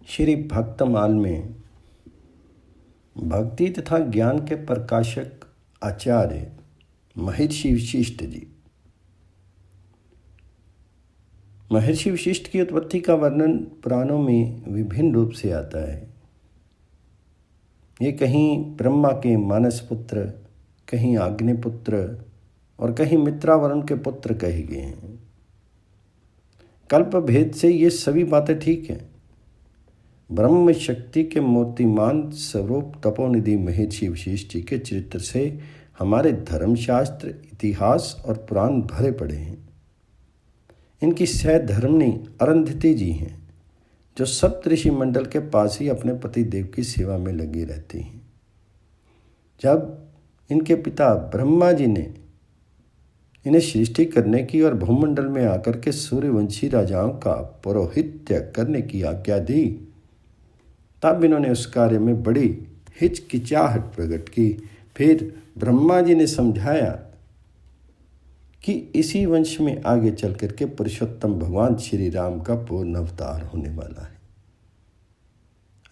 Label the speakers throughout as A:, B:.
A: श्री भक्तमाल में भक्ति तथा ज्ञान के प्रकाशक आचार्य महर्षि वशिष्ठ जी। महर्षि वशिष्ठ की उत्पत्ति का वर्णन पुराणों में विभिन्न रूप से आता है। ये कहीं ब्रह्मा के मानस पुत्र, कहीं अग्निपुत्र और कहीं मित्रावरुण के पुत्र कहे गए हैं। कल्प भेद से ये सभी बातें ठीक हैं। ब्रह्म शक्ति के मूर्तिमान स्वरूप तपोनिधि महर्षि वशिष्ठ जी के चरित्र से हमारे धर्मशास्त्र, इतिहास और पुराण भरे पड़े हैं। इनकी सहधर्मिणी अरुंधति जी हैं, जो सप्तऋषि मंडल के पास ही अपने पति देव की सेवा में लगी रहती हैं। जब इनके पिता ब्रह्मा जी ने इन्हें सृष्टि करने की और भूमंडल में आकर के सूर्यवंशी राजाओं का पौरोहित्य करने की आज्ञा दी, तब इन्होंने उस कार्य में बड़ी हिचकिचाहट प्रकट की। फिर ब्रह्मा जी ने समझाया कि इसी वंश में आगे चल करके पुरुषोत्तम भगवान श्री राम का पूर्ण अवतार होने वाला है।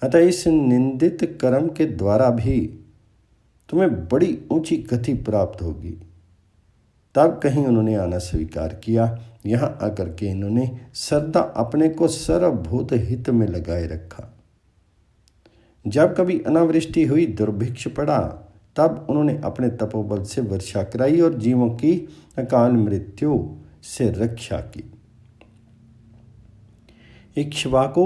A: अतः इस निंदित कर्म के द्वारा भी तुम्हें बड़ी ऊंची गति प्राप्त होगी। तब कहीं उन्होंने आना स्वीकार किया। यहाँ आकर के इन्होंने सदा अपने को सर्वभूत हित में लगाए रखा। जब कभी अनावृष्टि हुई, दुर्भिक्ष पड़ा, तब उन्होंने अपने तपोबल से वर्षा कराई और जीवों की अकाल मृत्यु से रक्षा की। इक्ष्वाकु,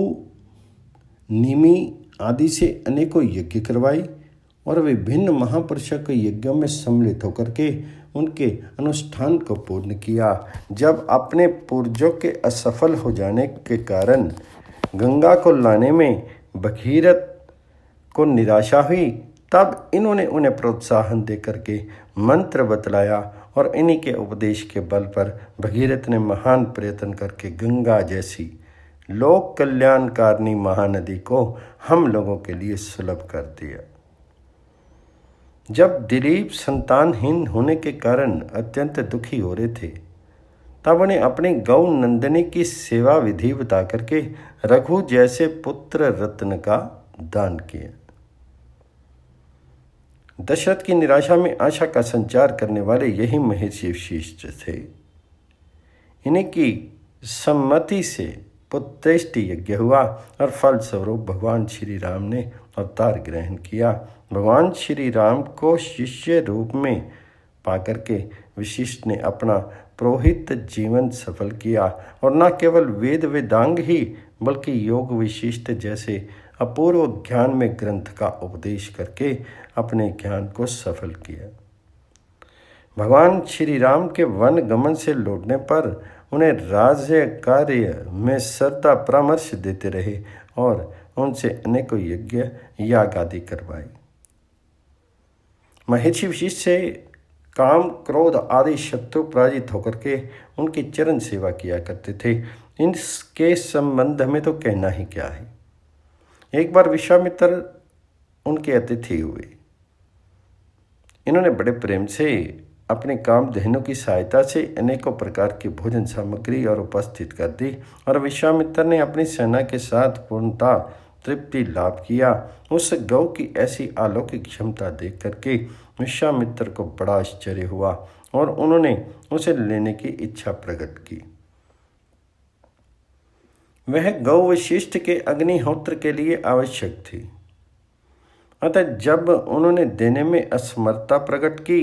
A: निमि आदि से अनेकों यज्ञ करवाई और विभिन्न महापुरुषों के यज्ञों में सम्मिलित होकर के उनके अनुष्ठान को पूर्ण किया। जब अपने पूर्वजों के असफल हो जाने के कारण गंगा को लाने में भगीरथ को निराशा हुई, तब इन्होंने उन्हें प्रोत्साहन देकर के मंत्र बतलाया और इन्हीं के उपदेश के बल पर भगीरथ ने महान प्रयत्न करके गंगा जैसी लोक कल्याणकारिणी महानदी को हम लोगों के लिए सुलभ कर दिया। जब दिलीप संतानहीन होने के कारण अत्यंत दुखी हो रहे थे, तब उन्हें अपनी गौ नंदिनी की सेवा विधि बता करके रघु जैसे पुत्र रत्न का दान किया। दशरथ की निराशा में आशा का संचार करने वाले यही महर्षि वशिष्ठ थे। इन्हीं की सम्मति से पुत्रेष्टि यज्ञ हुआ और फलस्वरूप भगवान श्री राम ने अवतार ग्रहण किया। भगवान श्री राम को शिष्य रूप में पाकर के वशिष्ठ ने अपना पुरोहित जीवन सफल किया और न केवल वेद वेदांग ही बल्कि योग विशिष्ट जैसे अपूर्व ज्ञान में ग्रंथ का उपदेश करके अपने ज्ञान को सफल किया। भगवान श्री राम के वन गमन से लौटने पर उन्हें राज्य कार्य में श्रद्धा परामर्श देते रहे और उनसे अनेकों यज्ञ याग आदि करवाए। महर्षि वशिष्ठ से काम, क्रोध आदि शत्रु पराजित होकर के उनकी चरण सेवा किया करते थे। इनके संबंध में तो कहना ही क्या है। एक बार विश्वामित्र उनके अतिथि हुए। इन्होंने बड़े प्रेम से अपने कामधेनु की सहायता से अनेकों प्रकार की भोजन सामग्री और उपस्थित कर दी और विश्वामित्र ने अपनी सेना के साथ पूर्णता तृप्ति लाभ किया। उस गौ की ऐसी अलौकिक क्षमता देख करके विश्वामित्र को बड़ा आश्चर्य हुआ और उन्होंने उसे लेने की इच्छा प्रकट की। वह गौ वशिष्ठ के अग्निहोत्र के लिए आवश्यक थी। अतः जब उन्होंने देने में असमर्थता प्रकट की,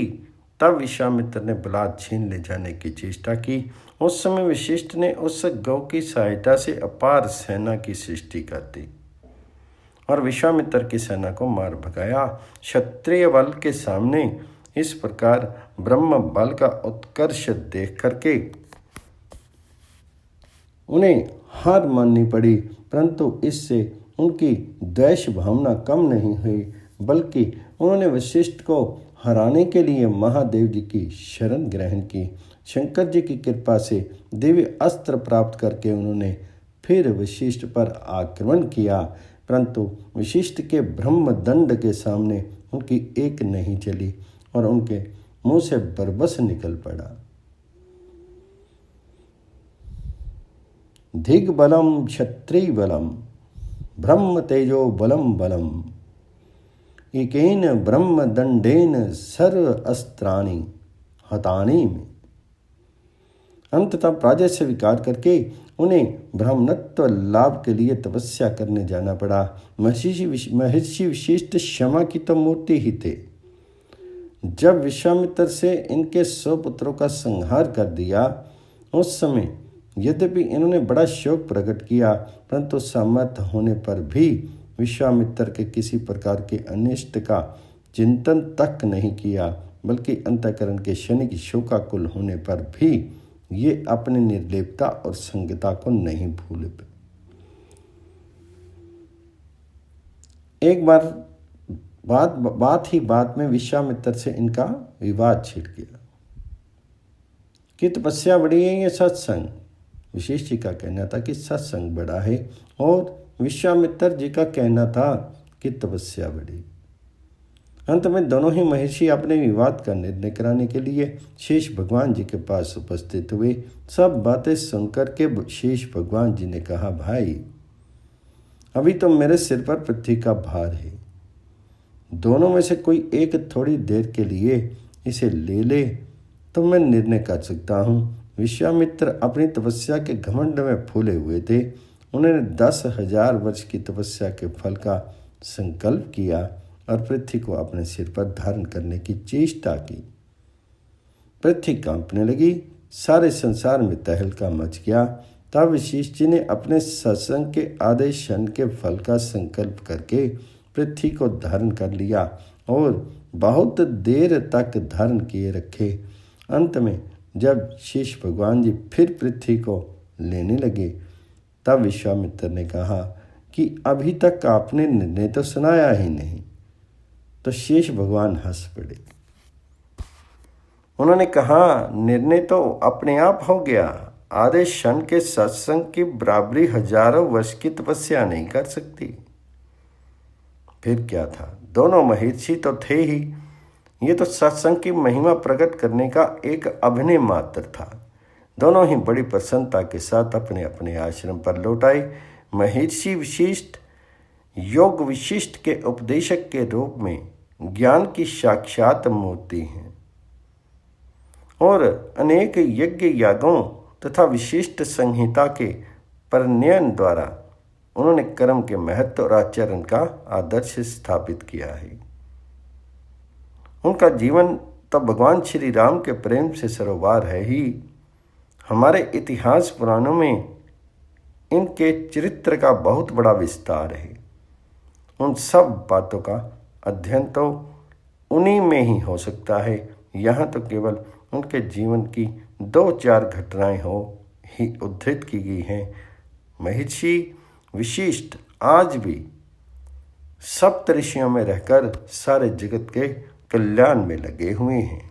A: तब विश्वामित्र ने बलात् छीन ले जाने की चेष्टा की। उस समय वशिष्ठ ने उस गौ की सहायता से अपार सेना की सृष्टि कर दी और विश्वामित्र की सेना को मार भगाया। क्षत्रिय बल के सामने इस प्रकार ब्रह्म बल का उत्कर्ष देख करके उन्हें हार माननी पड़ी, परंतु इससे उनकी द्वेष भावना कम नहीं हुई, बल्कि उन्होंने वशिष्ठ को हराने के लिए महादेव जी की शरण ग्रहण की। शंकर जी की कृपा से दिव्य अस्त्र प्राप्त करके उन्होंने फिर वशिष्ठ पर आक्रमण किया, परंतु वशिष्ठ के ब्रह्मदंड के सामने उनकी एक नहीं चली और उनके मुंह से बरबस निकल पड़ा। धिग्बलम क्षत्रिय बलम ब्रह्म तेजो बलम बलम एकेन ब्रह्म दंडेन सर्व अस्त्राणि हतानि में। अंततः पराजय से स्वीकार करके उन्हें ब्रह्मणत्व लाभ के लिए तपस्या करने जाना पड़ा। महर्षि विशिष्ट क्षमा की तो मूर्ति ही थे। जब विश्वामित्र से इनके 100 पुत्रों का संहार कर दिया, उस समय यद्यपि इन्होंने बड़ा शोक प्रकट किया, परंतु सामर्थ्य होने पर भी विश्वामित्र के किसी प्रकार के अनिष्ट का चिंतन तक नहीं किया, बल्कि अंतःकरण के क्षणिक शोकाकुल होने पर भी ये अपनी निर्लेपता और संगता को नहीं भूले। एक बार बात में विश्वामित्र से इनका विवाद छिड़ गया कि तपस्या बड़ी है या सत्संग। वशिष्ठ जी का कहना था कि सत्संग बड़ा है और विश्वामित्र जी का कहना था कि तपस्या बड़ी। अंत में दोनों ही महर्षि अपने विवाद का निर्णय कराने के लिए शेष भगवान जी के पास उपस्थित हुए। सब बातें सुनकर के शेष भगवान जी ने कहा, भाई अभी तो मेरे सिर पर पृथ्वी का भार है, दोनों में से कोई एक थोड़ी देर के लिए इसे ले ले तो मैं निर्णय कर सकता हूँ। विश्वामित्र अपनी तपस्या के घमंड में फूले हुए थे। उन्होंने 10,000 वर्ष की तपस्या के फल का संकल्प किया और पृथ्वी को अपने सिर पर धारण करने की चेष्टा की। पृथ्वी कांपने लगी, सारे संसार में तहलका मच गया। तब वशिष्ठ जी ने अपने सत्संग के आधे क्षण के फल का संकल्प करके पृथ्वी को धारण कर लिया और बहुत देर तक धारण किए रखे। अंत में जब शेष भगवान जी फिर पृथ्वी को लेने लगे, तब विश्वामित्र ने कहा कि अभी तक आपने निर्णय तो सुनाया ही नहीं। तो शेष भगवान हंस पड़े। उन्होंने कहा, निर्णय तो अपने आप हो गया, आधे क्षण के सत्संग की बराबरी हजारों वर्ष की तपस्या नहीं कर सकती। फिर क्या था, दोनों महर्षि तो थे ही, ये तो सत्संग की महिमा प्रकट करने का एक अभिनय मात्र था। दोनों ही बड़ी प्रसन्नता के साथ अपने अपने आश्रम पर लौट आए। महर्षि विशिष्ट योग विशिष्ट के उपदेशक के रूप में ज्ञान की साक्षात मूर्ति हैं और अनेक यज्ञ यागों तथा विशिष्ट संहिता के परिणयन द्वारा उन्होंने कर्म के महत्व और आचरण का आदर्श स्थापित किया है। उनका जीवन तो भगवान श्री राम के प्रेम से सरोवर है ही। हमारे इतिहास पुराणों में इनके चरित्र का बहुत बड़ा विस्तार है। उन सब बातों का अध्ययन तो उन्हीं में ही हो सकता है। यहाँ तो केवल उनके जीवन की 2-4 घटनाएं ही उद्धृत की गई हैं। महर्षि विशिष्ट आज भी सप्त ऋषियों में रहकर सारे जगत के कल्याण में लगे हुए हैं।